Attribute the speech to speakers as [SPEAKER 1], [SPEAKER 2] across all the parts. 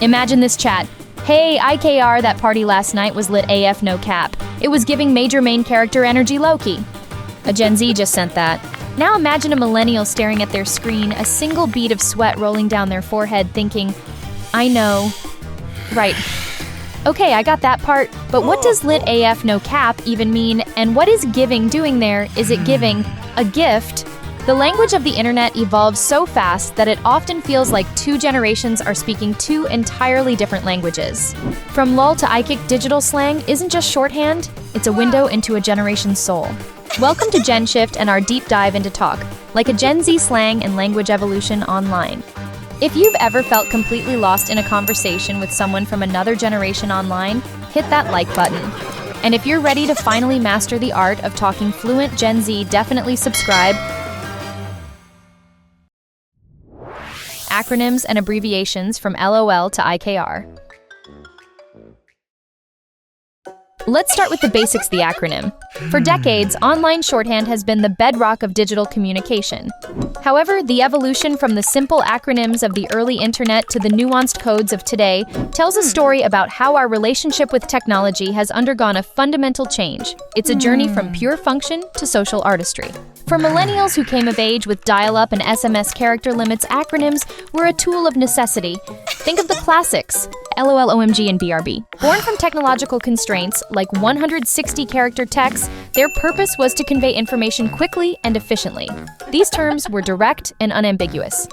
[SPEAKER 1] Imagine this chat. Hey, IKR, that party last night was lit AF no cap. It was giving major main character energy low-key. A Gen Z just sent that. Now imagine a millennial staring at their screen, a single bead of sweat rolling down their forehead thinking, I know. Right. Okay, I got that part, but what does lit AF no cap even mean, and what is giving doing there? Is it giving a gift? The language of the internet evolves so fast that it often feels like two generations are speaking two entirely different languages. From lol to iykyk, digital slang isn't just shorthand, it's a window into a generation's soul. Welcome to GENSHIFT and our deep dive into talk, like a Gen Z slang and language evolution online. If you've ever felt completely lost in a conversation with someone from another generation online, hit that like button. And if you're ready to finally master the art of talking fluent Gen Z, definitely subscribe. Acronyms and abbreviations from LOL to IKR. Let's start with the basics, the acronym. For decades, online shorthand has been the bedrock of digital communication. However, the evolution from the simple acronyms of the early internet to the nuanced codes of today tells a story about how our relationship with technology has undergone a fundamental change. It's a journey from pure function to social artistry. For millennials who came of age with dial-up and SMS character limits, acronyms were a tool of necessity. Think of the classics, LOL, OMG, and BRB. Born from technological constraints, like 160-character text, their purpose was to convey information quickly and efficiently. These terms were direct and unambiguous.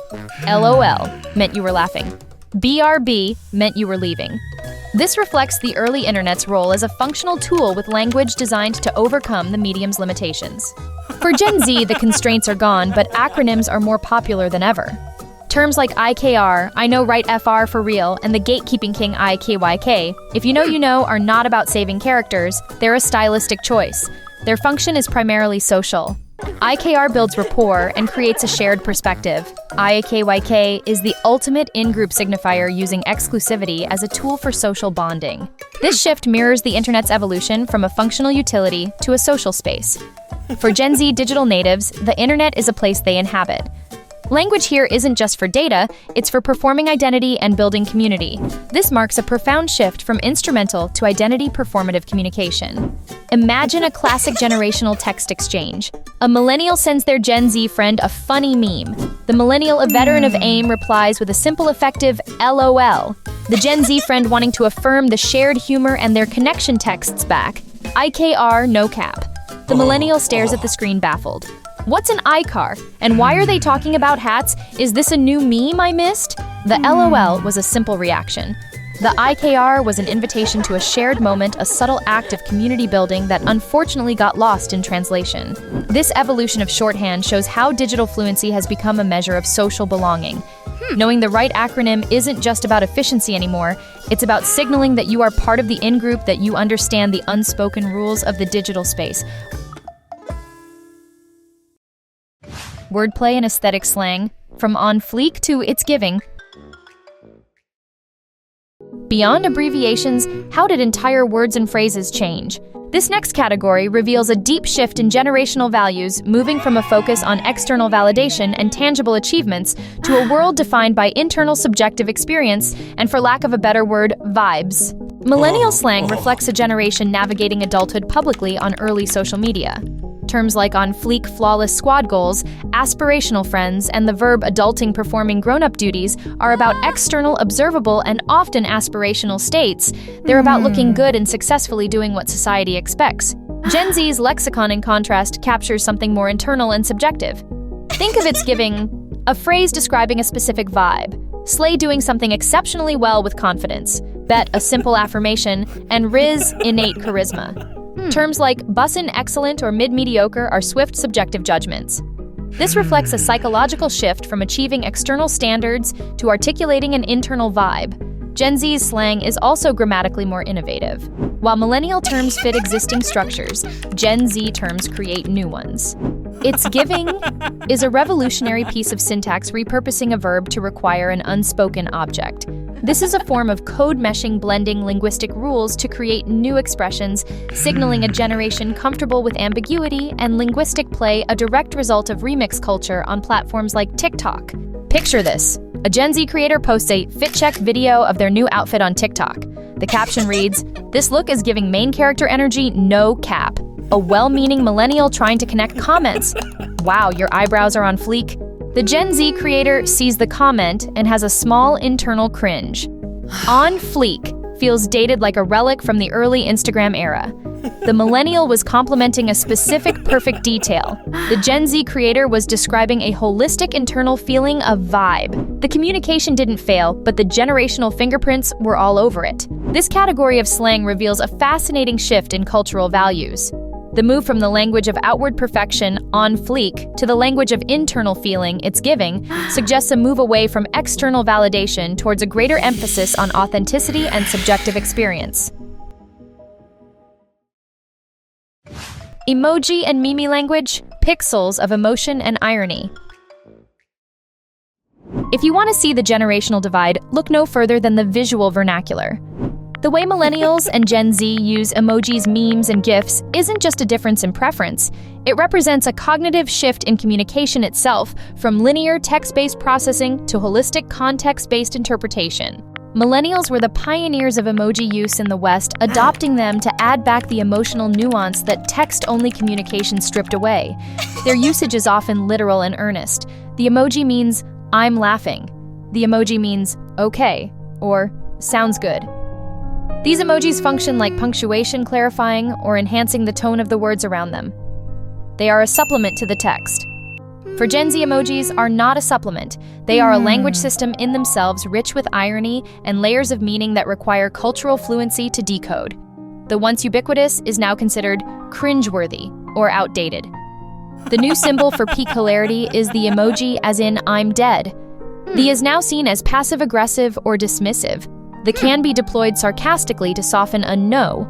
[SPEAKER 1] LOL meant you were laughing. BRB meant you were leaving. This reflects the early internet's role as a functional tool with language designed to overcome the medium's limitations. For Gen Z, the constraints are gone, but acronyms are more popular than ever. Terms like IKR, I know right FR for real, and the gatekeeping king iykyk, if you know, are not about saving characters, they're a stylistic choice. Their function is primarily social. IKR builds rapport and creates a shared perspective. iykyk is the ultimate in-group signifier using exclusivity as a tool for social bonding. This shift mirrors the internet's evolution from a functional utility to a social space. For Gen Z digital natives, the internet is a place they inhabit. Language here isn't just for data, it's for performing identity and building community. This marks a profound shift from instrumental to identity performative communication. Imagine a classic generational text exchange. A millennial sends their Gen Z friend a funny meme. The millennial, a veteran of AIM, replies with a simple, effective LOL. The Gen Z friend, wanting to affirm the shared humor and their connection, texts back, IKR no cap. The millennial stares at the screen baffled. What's an iykyk? And why are they talking about hats? Is this a new meme I missed? The LOL was a simple reaction. The IKR was an invitation to a shared moment, a subtle act of community building that unfortunately got lost in translation. This evolution of shorthand shows how digital fluency has become a measure of social belonging. Knowing the right acronym isn't just about efficiency anymore, it's about signaling that you are part of the in-group, that you understand the unspoken rules of the digital space. Wordplay and aesthetic slang, from on fleek to it's giving. Beyond abbreviations, how did entire words and phrases change? This next category reveals a deep shift in generational values, moving from a focus on external validation and tangible achievements to a world defined by internal subjective experience and, for lack of a better word, vibes. Millennial slang reflects a generation navigating adulthood publicly on early social media. Terms like on fleek, flawless squad goals, aspirational friends, and the verb adulting, performing grown-up duties are about external, observable, and often aspirational states. They're about looking good and successfully doing what society expects. Gen Z's lexicon, in contrast, captures something more internal and subjective. Think of it's giving, a phrase describing a specific vibe. Slay, doing something exceptionally well with confidence. Bet, a simple affirmation. And Riz, innate charisma. Terms like bussin', excellent, or mid-mediocre are swift subjective judgments. This reflects a psychological shift from achieving external standards to articulating an internal vibe. Gen Z's slang is also grammatically more innovative. While millennial terms fit existing structures, Gen Z terms create new ones. It's giving is a revolutionary piece of syntax repurposing a verb to require an unspoken object. This is a form of code meshing, blending linguistic rules to create new expressions, signaling a generation comfortable with ambiguity and linguistic play, a direct result of remix culture on platforms like TikTok. Picture this: A Gen Z creator posts a fit check video of their new outfit on TikTok. The caption reads, "This look is giving main character energy, no cap." A well-meaning millennial trying to connect comments. "Wow, your eyebrows are on fleek." The Gen Z creator sees the comment and has a small internal cringe. On fleek feels dated like a relic from the early Instagram era. The millennial was complimenting a specific perfect detail. The Gen Z creator was describing a holistic internal feeling of vibe. The communication didn't fail, but the generational fingerprints were all over it. This category of slang reveals a fascinating shift in cultural values. The move from the language of outward perfection, on fleek, to the language of internal feeling, it's giving, suggests a move away from external validation towards a greater emphasis on authenticity and subjective experience. Emoji and meme language, pixels of emotion and irony. If you want to see the generational divide, look no further than the visual vernacular. The way millennials and Gen Z use emojis, memes, and GIFs isn't just a difference in preference. It represents a cognitive shift in communication itself, from linear text-based processing to holistic context-based interpretation. Millennials were the pioneers of emoji use in the West, adopting them to add back the emotional nuance that text-only communication stripped away. Their usage is often literal and earnest. The emoji means, "I'm laughing." The emoji means, "okay," or "sounds good." These emojis function like punctuation, clarifying or enhancing the tone of the words around them. They are a supplement to the text. For Gen Z, emojis are not a supplement. They are a language system in themselves, rich with irony and layers of meaning that require cultural fluency to decode. The once ubiquitous is now considered cringeworthy or outdated. The new symbol for peak hilarity is the emoji, as in "I'm dead." The is now seen as passive-aggressive or dismissive. The can be deployed sarcastically to soften a no.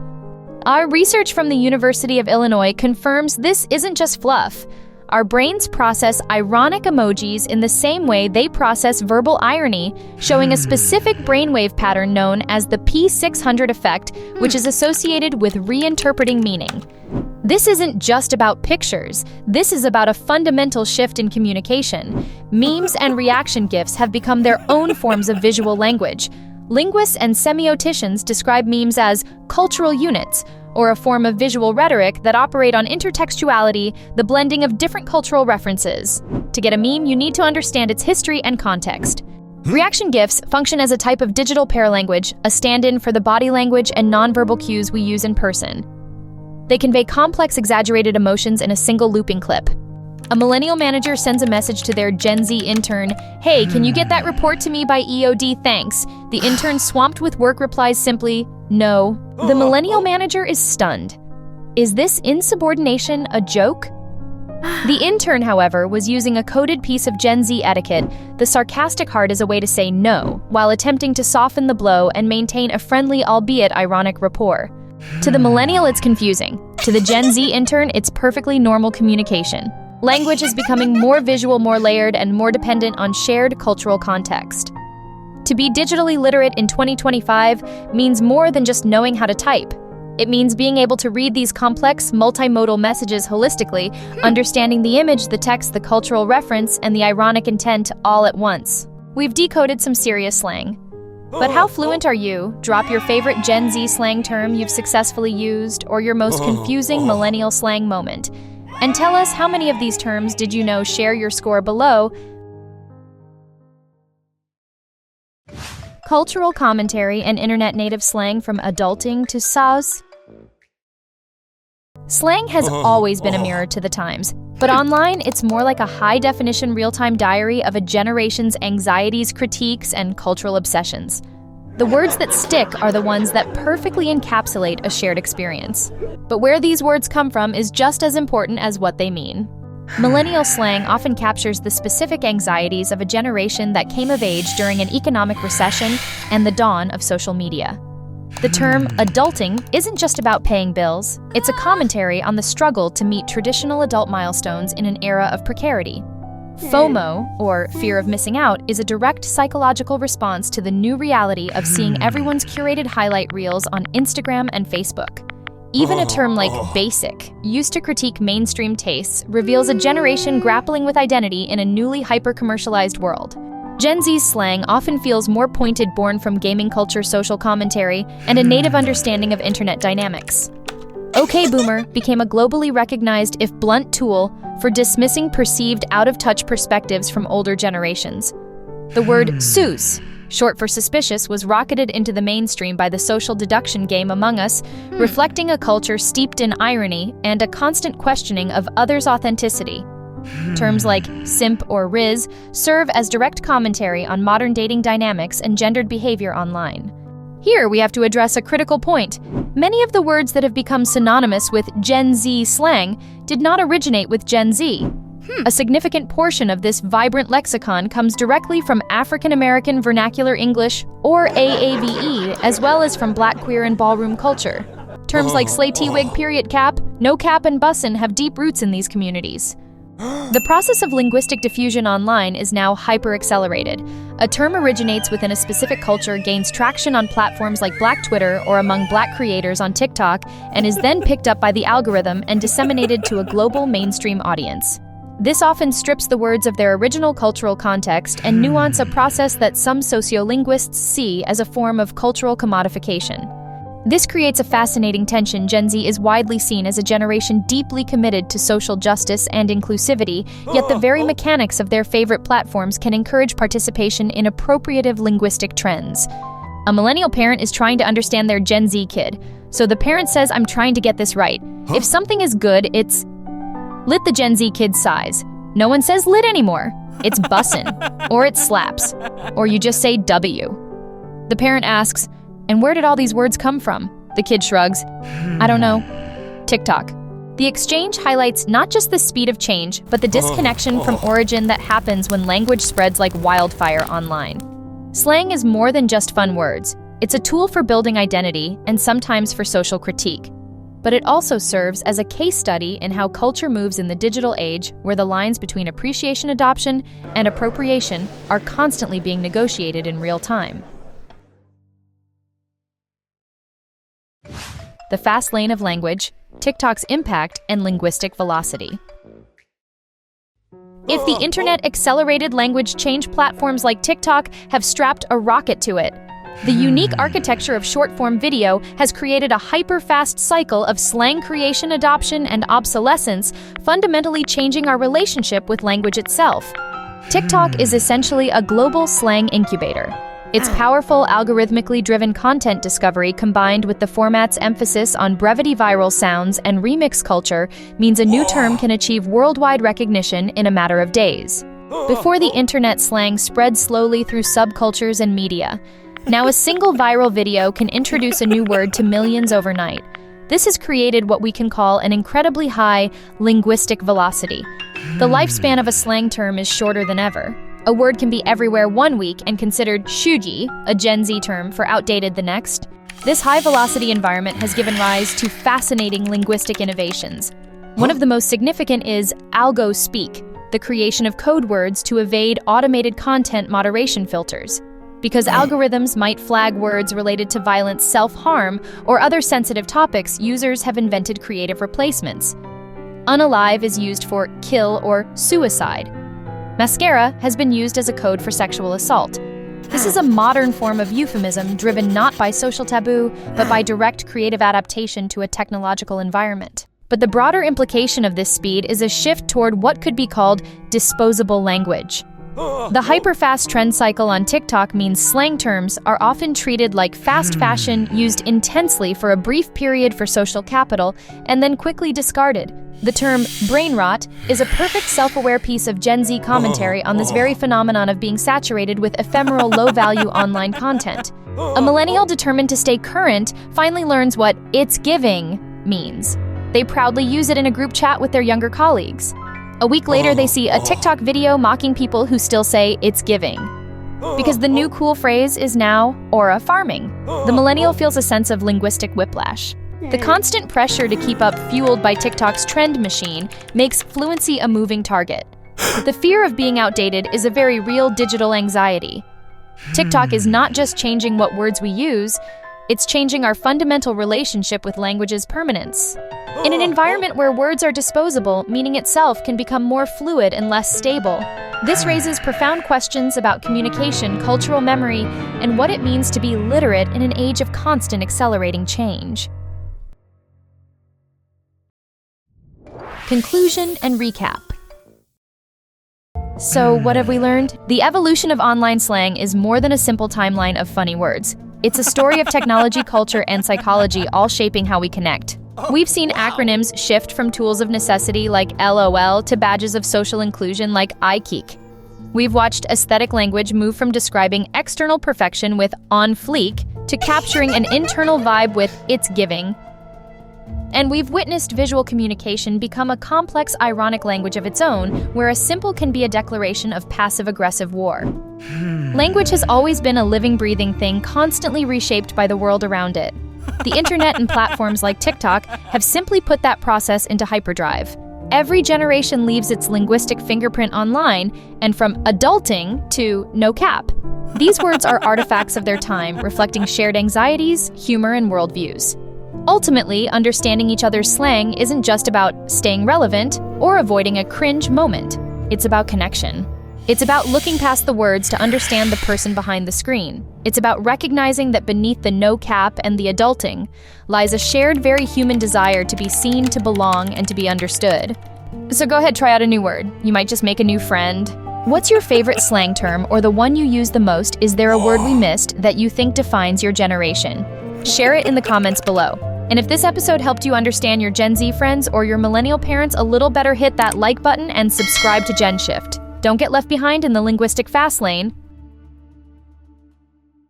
[SPEAKER 1] Our research from the University of Illinois confirms this isn't just fluff. Our brains process ironic emojis in the same way they process verbal irony, showing a specific brainwave pattern known as the P600 effect, which is associated with reinterpreting meaning. This isn't just about pictures. This is about a fundamental shift in communication. Memes and reaction GIFs have become their own forms of visual language. Linguists and semioticians describe memes as cultural units, or a form of visual rhetoric that operate on intertextuality, the blending of different cultural references. To get a meme, you need to understand its history and context. Reaction GIFs function as a type of digital paralanguage, a stand-in for the body language and nonverbal cues we use in person. They convey complex, exaggerated emotions in a single looping clip. A millennial manager sends a message to their Gen Z intern, "Hey, can you get that report to me by EOD, thanks?" The intern, swamped with work, replies simply, "No." The millennial manager is stunned. Is this insubordination a joke? The intern, however, was using a coded piece of Gen Z etiquette. The sarcastic heart is a way to say no, while attempting to soften the blow and maintain a friendly, albeit ironic, rapport. To the millennial, it's confusing. To the Gen Z intern, it's perfectly normal communication. Language is becoming more visual, more layered, and more dependent on shared cultural context. To be digitally literate in 2025 means more than just knowing how to type. It means being able to read these complex, multimodal messages holistically, understanding the image, the text, the cultural reference, and the ironic intent all at once. We've decoded some serious slang. But how fluent are you? Drop your favorite Gen Z slang term you've successfully used, or your most confusing millennial slang moment. And tell us, how many of these terms did you know? Share your score below. Cultural commentary and internet-native slang from adulting to SaaS. Slang has always been a mirror to the times, but online it's more like a high-definition real-time diary of a generation's anxieties, critiques, and cultural obsessions. The words that stick are the ones that perfectly encapsulate a shared experience. But where these words come from is just as important as what they mean. Millennial slang often captures the specific anxieties of a generation that came of age during an economic recession and the dawn of social media. The term adulting isn't just about paying bills, it's a commentary on the struggle to meet traditional adult milestones in an era of precarity. FOMO, or fear of missing out, is a direct psychological response to the new reality of seeing everyone's curated highlight reels on Instagram and Facebook. Even a term like basic, used to critique mainstream tastes, reveals a generation grappling with identity in a newly hyper-commercialized world. Gen Z's slang often feels more pointed, born from gaming culture, social commentary, and a native understanding of internet dynamics. OK Boomer became a globally recognized, if blunt, tool for dismissing perceived out-of-touch perspectives from older generations. The word sus, short for suspicious, was rocketed into the mainstream by the social deduction game Among Us, reflecting a culture steeped in irony and a constant questioning of others' authenticity. Terms like simp or riz serve as direct commentary on modern dating dynamics and gendered behavior online. Here we have to address a critical point. Many of the words that have become synonymous with Gen Z slang did not originate with Gen Z. A significant portion of this vibrant lexicon comes directly from African American Vernacular English, or AAVE, as well as from Black, queer, and ballroom culture. Terms like slay T-wig, period cap, no cap, and bussin' have deep roots in these communities. The process of linguistic diffusion online is now hyper-accelerated. A term originates within a specific culture, gains traction on platforms like Black Twitter or among Black creators on TikTok, and is then picked up by the algorithm and disseminated to a global mainstream audience. This often strips the words of their original cultural context and nuance, a process that some sociolinguists see as a form of cultural commodification. This creates a fascinating tension. Gen Z is widely seen as a generation deeply committed to social justice and inclusivity, yet the very mechanics of their favorite platforms can encourage participation in appropriative linguistic trends. A millennial parent is trying to understand their Gen Z kid, so the parent says, "I'm trying to get this right. If something is good, it's lit." The Gen Z kid's sighs. No one says lit anymore. It's bussin', or it slaps, or you just say W. The parent asks, "And where did all these words come from?" The kid shrugs. "I don't know." TikTok. The exchange highlights not just the speed of change, but the disconnection from origin that happens when language spreads like wildfire online. Slang is more than just fun words. It's a tool for building identity and sometimes for social critique. But it also serves as a case study in how culture moves in the digital age, where the lines between appreciation, adoption, and appropriation are constantly being negotiated in real time. The fast lane of language, TikTok's impact, and linguistic velocity. If the internet accelerated language change, platforms like TikTok have strapped a rocket to it. The unique architecture of short-form video has created a hyper-fast cycle of slang creation, adoption, and obsolescence, fundamentally changing our relationship with language itself. TikTok is essentially a global slang incubator. Its powerful, algorithmically driven content discovery, combined with the format's emphasis on brevity, viral sounds, and remix culture, means a new term can achieve worldwide recognition in a matter of days. Before the internet, slang spread slowly through subcultures and media. Now a single viral video can introduce a new word to millions overnight. This has created what we can call an incredibly high linguistic velocity. The lifespan of a slang term is shorter than ever. A word can be everywhere one week and considered shuji, a Gen Z term, for outdated the next. This high-velocity environment has given rise to fascinating linguistic innovations. One of the most significant is algo speak, the creation of code words to evade automated content moderation filters. Because algorithms might flag words related to violence, self-harm, or other sensitive topics, users have invented creative replacements. Unalive is used for kill or suicide. Mascara has been used as a code for sexual assault. This is a modern form of euphemism driven not by social taboo, but by direct creative adaptation to a technological environment. But the broader implication of this speed is a shift toward what could be called disposable language. The hyper-fast trend cycle on TikTok means slang terms are often treated like fast fashion, used intensely for a brief period for social capital, and then quickly discarded. The term brain rot is a perfect self-aware piece of Gen Z commentary on this very phenomenon of being saturated with ephemeral, low-value online content. A millennial determined to stay current finally learns what "it's giving" means. They proudly use it in a group chat with their younger colleagues. A week later, they see a TikTok video mocking people who still say "it's giving." Because the new cool phrase is now aura farming. The millennial feels a sense of linguistic whiplash. The constant pressure to keep up, fueled by TikTok's trend machine, makes fluency a moving target. The fear of being outdated is a very real digital anxiety. TikTok is not just changing what words we use, it's changing our fundamental relationship with language's permanence. In an environment where words are disposable, meaning itself can become more fluid and less stable. This raises profound questions about communication, cultural memory, and what it means to be literate in an age of constant accelerating change. Conclusion and recap. So, what have we learned? The evolution of online slang is more than a simple timeline of funny words. It's a story of technology, culture, and psychology all shaping how we connect. We've seen acronyms shift from tools of necessity like LOL to badges of social inclusion like iykyk. We've watched aesthetic language move from describing external perfection with on fleek to capturing an internal vibe with it's giving. And we've witnessed visual communication become a complex, ironic language of its own, where a symbol can be a declaration of passive-aggressive war. Language has always been a living, breathing thing, constantly reshaped by the world around it. The internet and platforms like TikTok have simply put that process into hyperdrive. Every generation leaves its linguistic fingerprint online, and from adulting to no cap. These words are artifacts of their time, reflecting shared anxieties, humor, and worldviews. Ultimately, understanding each other's slang isn't just about staying relevant or avoiding a cringe moment. It's about connection. It's about looking past the words to understand the person behind the screen. It's about recognizing that beneath the no cap and the adulting lies a shared, very human desire to be seen, to belong, and to be understood. So go ahead, try out a new word. You might just make a new friend. What's your favorite slang term, or the one you use the most? Is there a word we missed that you think defines your generation? Share it in the comments below. And if this episode helped you understand your Gen Z friends or your millennial parents a little better, hit that like button and subscribe to GenShift. Don't get left behind in the linguistic fast lane.